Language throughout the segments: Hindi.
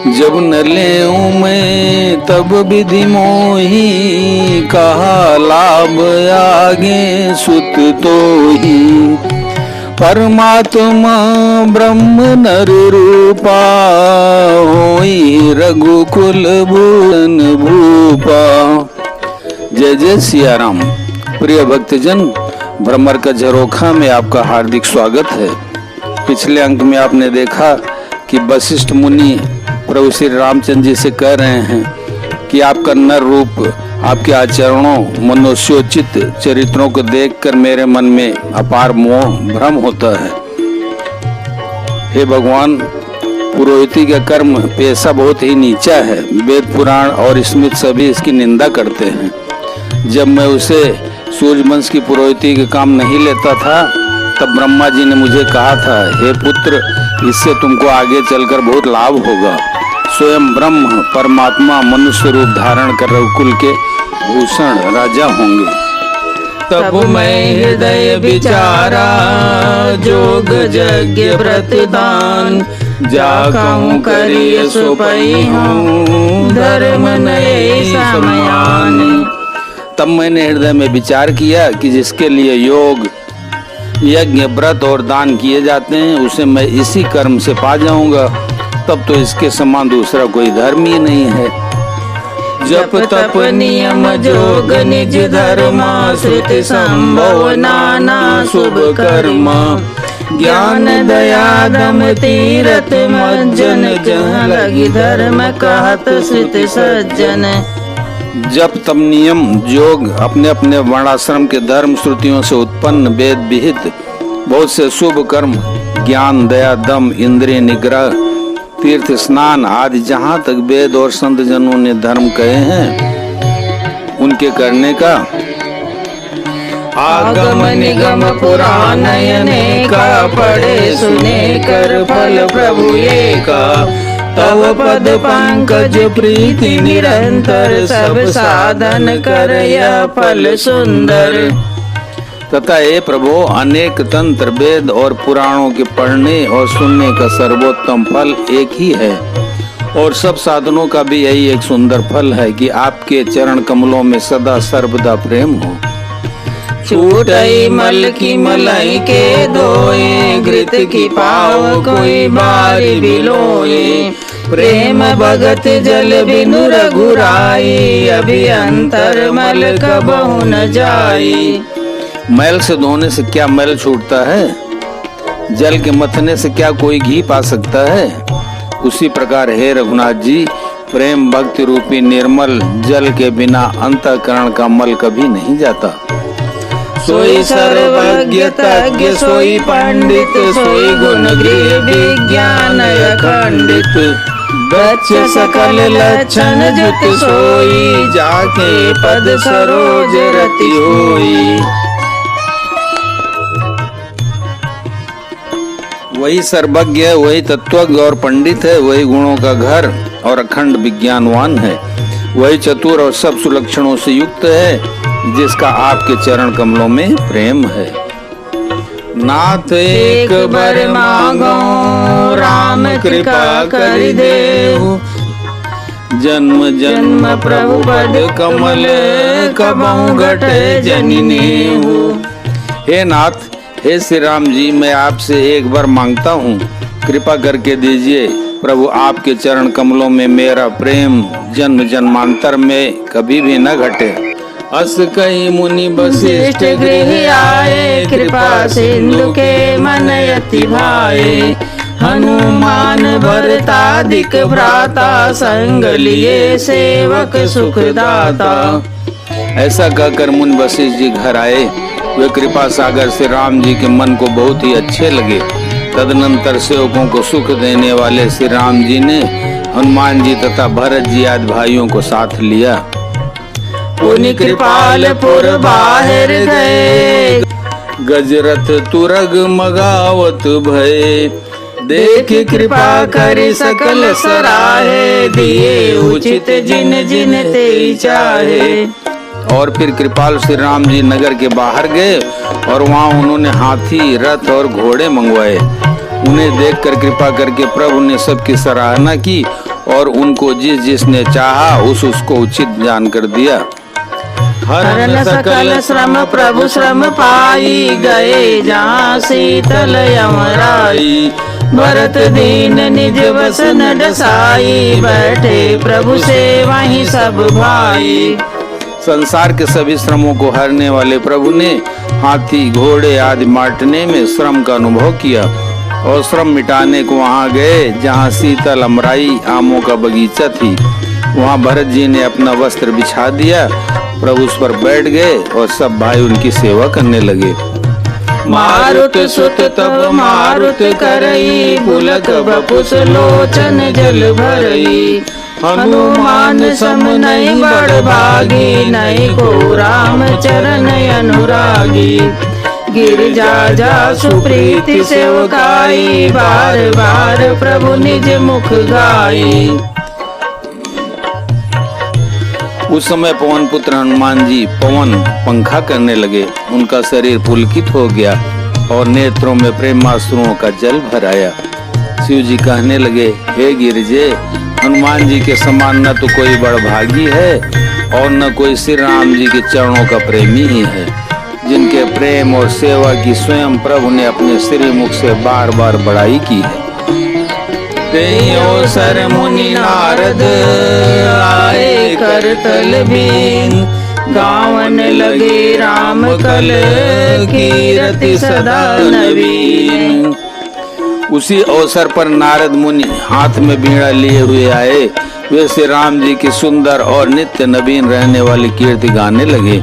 जब न लेऊं मैं तब विधि मोही, कहा लाभ आगे सुत तो ही। परमात्मा ब्रह्म नर रूपा, होई रघुकुल भूषण भूपा। जय जय सिया राम। प्रिय भक्तजन, भ्रमर का झरोखा में आपका हार्दिक स्वागत है। पिछले अंक में आपने देखा कि वशिष्ठ मुनि प्रभु श्री रामचंद्र जी से कह रहे हैं कि आपका नर रूप, आपके आचरणों, मनुष्योचित चरित्रों को देखकर मेरे मन में अपार मोह भ्रम होता है। हे भगवान, पुरोहिती का कर्म पेशा बहुत ही नीचा है। वेद पुराण और स्मृति सभी इसकी निंदा करते हैं। जब मैं उसे सूर्यवंश की पुरोहिती का काम नहीं लेता था, तब ब्रह्मा जी ने मुझे कहा था, हे पुत्र, इससे तुमको आगे चलकर बहुत लाभ होगा। स्वयं ब्रह्म परमात्मा मनुष्य रूप धारण कर रघुकुल के भूषण राजा होंगे। तब मैं हृदय विचारा, जोग यज्ञ व्रत दान, जा कहूँ करिय सो पई हूँ, धर्म नये समयान। तब मैंने हृदय में विचार किया कि जिसके लिए योग, यज्ञ, व्रत और दान किए जाते हैं, उसे मैं इसी कर्म से पा जाऊंगा। तब तो इसके समान दूसरा कोई धर्म ही नहीं है। जप तप नियम जोग निज धर्म, श्रुति संभव नाना शुभ कर्म, ज्ञान दया दम तीरथ मज्जन, जहाँ लगी धर्म कहत श्रुति सज्जन। जप तप नियम योग अपने अपने वर्णाश्रम के धर्म श्रुतियों से उत्पन्न वेद विहित बहुत से शुभ कर्म, ज्ञान दया दम इंद्रिय निग्रह तीर्थ स्नान आदि जहाँ तक वेद और संत जनों ने धर्म कहे हैं, उनके करने का आगम निगम पुराण अनेका, पढ़े सुने कर फल प्रभु एका। तव पद पंकज प्रीति निरंतर, सब साधन कर यह फल सुंदर। तथा हे प्रभु, अनेक तंत्र वेद और पुराणों के पढ़ने और सुनने का सर्वोत्तम फल एक ही है, और सब साधनों का भी यही एक सुंदर फल है कि आपके चरण कमलों में सदा सर्वदा प्रेम हो। छूटई मल की मलाई के धोए, घृत की पाव कोई बारी बिलोए, प्रेम भगत जल बिनु रघुराई, अभियंतर मल कबहु न जाई। मैल से धोने से क्या मैल छूटता है? जल के मथने से क्या कोई घी पा सकता है? उसी प्रकार हे रघुनाथ जी, प्रेम भक्ति रूपी निर्मल जल के बिना अंतःकरण का मल कभी नहीं जाता। सोई सर्वज्ञ तज्ञ सोई पंडित, सोई गुण गृह विज्ञान अखंडित, बच्च सकल लक्षण जुत सोई, जाके पद सरोज रति होई। वही सर्वज्ञ है, वही तत्वज्ञ और पंडित है, वही गुणों का घर और अखंड विज्ञानवान है, वही चतुर और सब सुलक्षणों से युक्त है, जिसका आपके चरण कमलों में प्रेम है। नाथ एक बर मांगो, राम कृपा कर देहु, जन्म जन्म प्रभु पद कमल, कबहु घटे जनि नेहु। हे नाथ, हे श्री राम जी, मैं आपसे एक बार मांगता हूँ, कृपा करके दीजिए प्रभु, आपके चरण कमलों में मेरा प्रेम जन्म जन्मांतर में कभी भी न घटे। अस कई मुनि वशिष्ठ गृह आए, कृपा सिंधु के मन अति भाए, हनुमान भरतादिक भ्राता, संग लिए सेवक सुखदाता। ऐसा कहकर मुनि वशिष्ठ जी घर आए। वे कृपा सागर से राम जी के मन को बहुत ही अच्छे लगे। तदनंतर सेवकों को सुख देने वाले श्री राम जी ने हनुमान जी तथा भरत जी आदि भाइयों को साथ लिया। पुनि कृपालपुर बाहर गए, गजरथ तुरग मगावत भय, देख कृपा करि सकल सराहे, दिए उचित जिन जिन ते चाहे। और फिर कृपाल श्री राम जी नगर के बाहर गए और वहाँ उन्होंने हाथी, रथ और घोड़े मंगवाए। उन्हें देखकर कृपा करके प्रभु ने सबकी सराहना की और उनको जिस जिसने चाहा उसको उचित जानकर दिया। हरन सकल श्रम प्रभु श्रम पाई, गए जहाँ शीतल यमराई। भरत दीन निज वसन डसाई, बैठे प्रभु से वहीं सब भाई। संसार के सभी श्रमों को हरने वाले प्रभु ने हाथी घोड़े आदि मारने में श्रम का अनुभव किया और श्रम मिटाने को वहां गए जहां शीतल अमराई आमों का बगीचा थी। वहां भरत जी ने अपना वस्त्र बिछा दिया, प्रभु उस पर बैठ गए और सब भाई उनकी सेवा करने लगे। मारुत सुत तब मारुत करई, पुलक बपुस लोचन जल भरई। हनुमान सम नहीं बड़ भागी, नहीं को राम चरण अनुरागी। गिरजा जा सुप्रीति सेवकाई, बार बार प्रभु निज मुख गाई। उस समय पवन पुत्र हनुमान जी पवन पंखा करने लगे। उनका शरीर पुलकित हो गया और नेत्रों में प्रेमाश्रुओं का जल भर आया। शिव जी कहने लगे, हे गिरजे, हनुमान जी के समान न तो कोई बड़भागी है और न कोई श्री राम जी के चरणों का प्रेमी ही है, जिनके प्रेम और सेवा की स्वयं प्रभु ने अपने श्री मुख से बार बार बड़ाई की है। सर मुनि नारद आए करतल बीन, गावन लगे राम कल कीरति सदा नवीन। उसी अवसर पर नारद मुनि हाथ में बीड़ा लिए हुए आए। वे श्री राम जी की सुंदर और नित्य नवीन रहने वाली कीर्ति गाने लगे।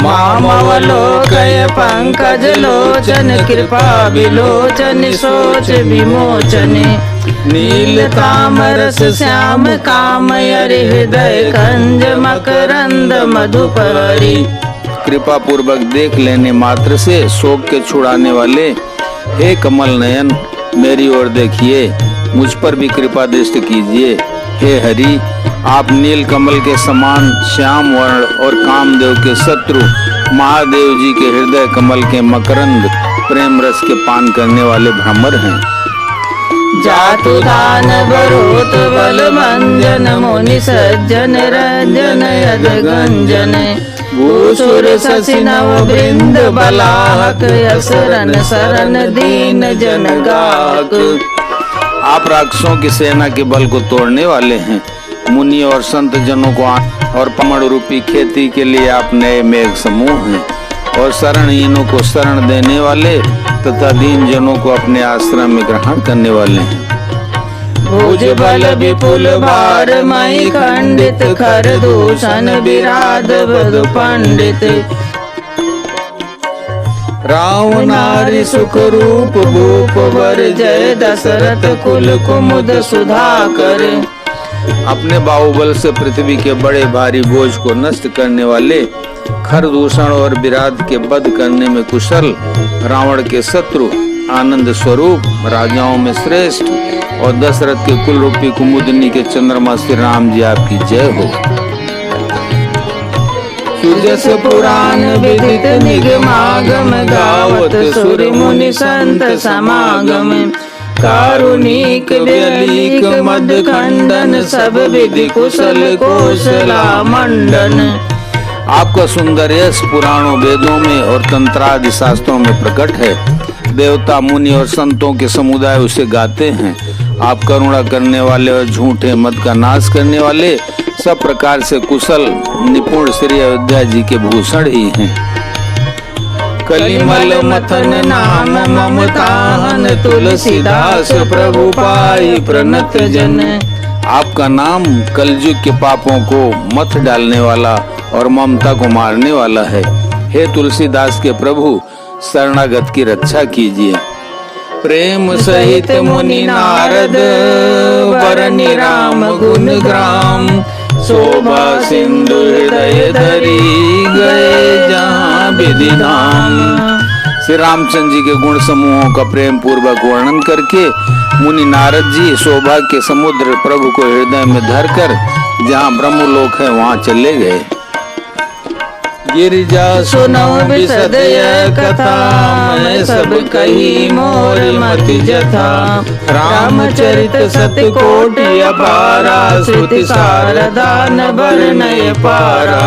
मामवलोकय पंकज लोचन, कृपा विलोचन सोच विमोचन। नील तामरस श्याम कामय, हृदय कंज मकरंद मधुपरी। कृपा पूर्वक देख लेने मात्र से शोक के छुड़ाने वाले, हे कमल नयन, मेरी ओर देखिए, मुझ पर भी कृपा दृष्टि कीजिए। हे हरि, आप नील कमल के समान श्याम वर्ण और कामदेव के शत्रु महादेव जी के हृदय कमल के मकरंद प्रेम रस के पान करने वाले भ्रमर हैं। जातु दान बरोत बल मंजन, मुनि सज्जन रंजन यद गंजन। भूसुर शशि नव वृंद बलाहक, असरन शरण दीन जन गाहक। आप राक्षसों की सेना के बल को तोड़ने वाले हैं। मुनि और संत जनों को और पमड़ रूपी खेती के लिए आप नए मेघ समूह हैं और शरणहीनों को शरण देने वाले तथा दीन जनों को अपने आश्रम में ग्रहण करने वाले हैं। भुज बल विपुल भार मई खंडित, खर दूषण विराध बद पंडित। राव नारी सुख रूप भूप वर, जय दशरथ कुल कुमुद सुधाकर। अपने बाहुबल से पृथ्वी के बड़े भारी बोझ को नष्ट करने वाले, खरदूषण और विराध के वध करने में कुशल, रावण के शत्रु, आनंद स्वरूप, राजाओं में श्रेष्ठ और दशरथ के कुल रूपी कुमुदनी के चंद्रमा श्री राम जी आपकी जय हो। सुजस पुराण विदित निगमागम, गावत सुर मुनि संत समागम। कारुणिक व्यलीक मद खंडन, सब विधि कुशल कौशला मंडन। आपका सुंदर यश पुराणों वेदों में और तंत्रादि शास्त्रों में प्रकट है। देवता मुनि और संतों के समुदाय उसे गाते हैं। आप करुणा करने वाले और झूठे मत का नाश करने वाले, सब प्रकार से कुशल निपुण श्री अयोध्या जी के भूषण ही हैं। कलिमल मथन नाम ममताहन, तुलसीदास प्रभु पाई प्रणत जन। आपका नाम कलयुग के पापों को मथ डालने वाला और ममता को मारने वाला है। हे तुलसीदास के प्रभु, शरणागत की रक्षा कीजिए। प्रेम सहित मुनि नारद, वरनि राम गुण ग्राम। शोभा सिंधु हृदय धरी, गए जहाँ विधि धाम। श्री रामचंद्र जी के गुण समूहों का प्रेम पूर्वक वर्णन करके मुनि नारद जी शोभा के समुद्र प्रभु को हृदय में धरकर जहाँ ब्रह्मलोक है वहाँ चले गए। गिरिजा सुनो विशद यह कथा, मैं सब कही मोर मति जथा। रामचरित सत्य कोटि अपारा, श्रुति शारदा न वर्णय पारा।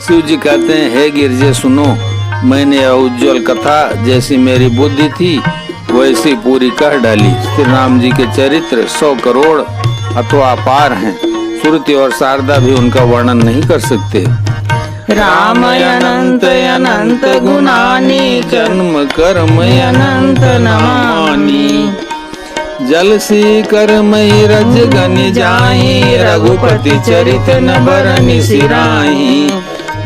शिव जी कहते हैं, हे गिरजे सुनो, मैंने यह उज्जवल कथा जैसी मेरी बुद्धि थी वैसी पूरी कह डाली। श्री राम जी के चरित्र 100 करोड़ अथवा अपार हैं। श्रुति और शारदा भी उनका वर्णन नहीं कर सकते। राम अनंत अनंत गुणानी, जन्म कर्म अनंत नमामि। जल सी कर्महि रज गनि जाहि, रघुपति चरित न बरनि सिराहि।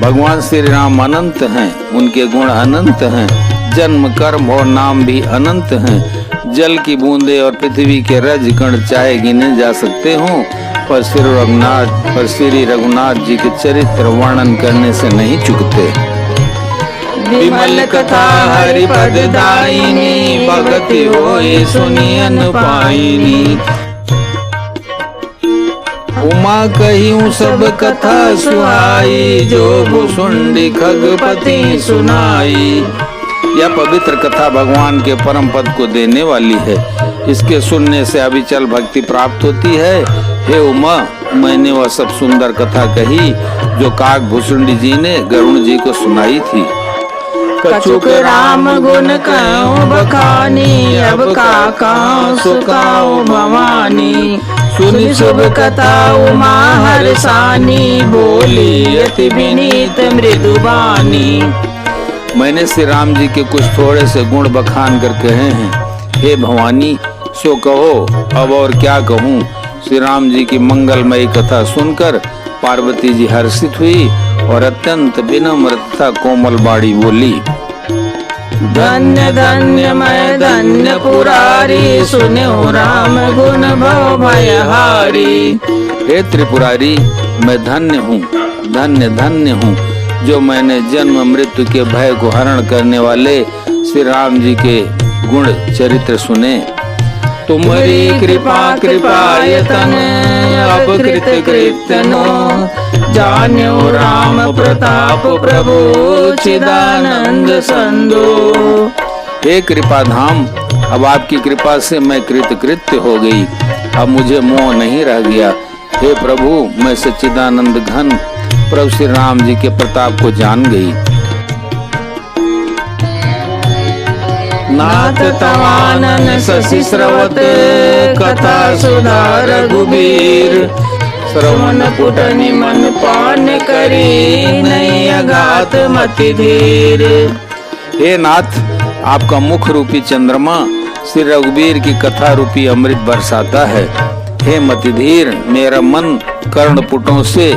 भगवान श्री राम अनंत हैं, उनके गुण अनंत हैं, जन्म कर्म और नाम भी अनंत हैं। जल की बूंदे और पृथ्वी के रज कण चाहे गिने जा सकते हों, पर श्री रघुनाथ जी के चरित्र वर्णन करने से नहीं चुकते। विमल कथा हरिपद दायिनी, भगति होए सुनि अनुपायिनी। उमा कहियूं सब कथा सुहाई, जो भुसुंडी खगपति सुनाई। यह पवित्र कथा भगवान के परम पद को देने वाली है। इसके सुनने से अविचल भक्ति प्राप्त होती है। हे उमा, मैंने वह सब सुंदर कथा कही जो काग भुसुंडी जी ने गरुण जी को सुनाई थी। कछुक राम गुण कहूँ बखानी, अब काका सुकाओ भवानी। सुनि शुभ कथा उमा हर्षानी, बोली अति विनीत मृदुबानी। मैंने श्री राम जी के कुछ थोड़े से गुण बखान कर कहे हैं। हे भवानी, सो कहो, अब और क्या कहूँ। श्री राम जी की मंगलमयी कथा सुनकर पार्वती जी हर्षित हुई और अत्यंत विनम्र तथा कोमल बाड़ी बोली। धन्य धन्य मैं धन्य पुरारी, सुनो राम गुण भव भयहारी। हे त्रिपुरारी, मैं धन्य हूँ, धन्य धन्य हूँ, जो मैंने जन्म मृत्यु के भय को हरण करने वाले श्री राम जी के गुण चरित्र सुने। तुम्हारी कृपा कृपायतन, अब कृत कृतनो। जान्यो राम प्रताप प्रभु, चिदानंद संदो। हे कृपा धाम, अब आपकी कृपा से मैं कृतकृत्य हो गई, अब मुझे मोह नहीं रह गया। हे प्रभु, मैं सच्चिदानंद घन प्रभु श्री राम जी के प्रताप को जान गई। नाथ तवानन शशि स्रवत, कथा सुधा रघुबीर। श्रवण पुटनि मन पान करी, नहीं अघात मति धीर। हे नाथ, आपका मुख रूपी चंद्रमा श्री रघुबीर की कथा रूपी अमृत बरसाता है। हे मतिधीर, मेरा मन कर्णपुटों से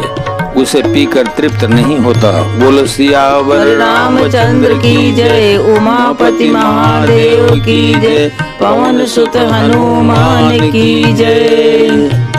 उसे पीकर तृप्त नहीं होता। बोलो सियावर रामचंद्र की जय, उमापति महादेव की जय, पवन सुत हनुमान की जय।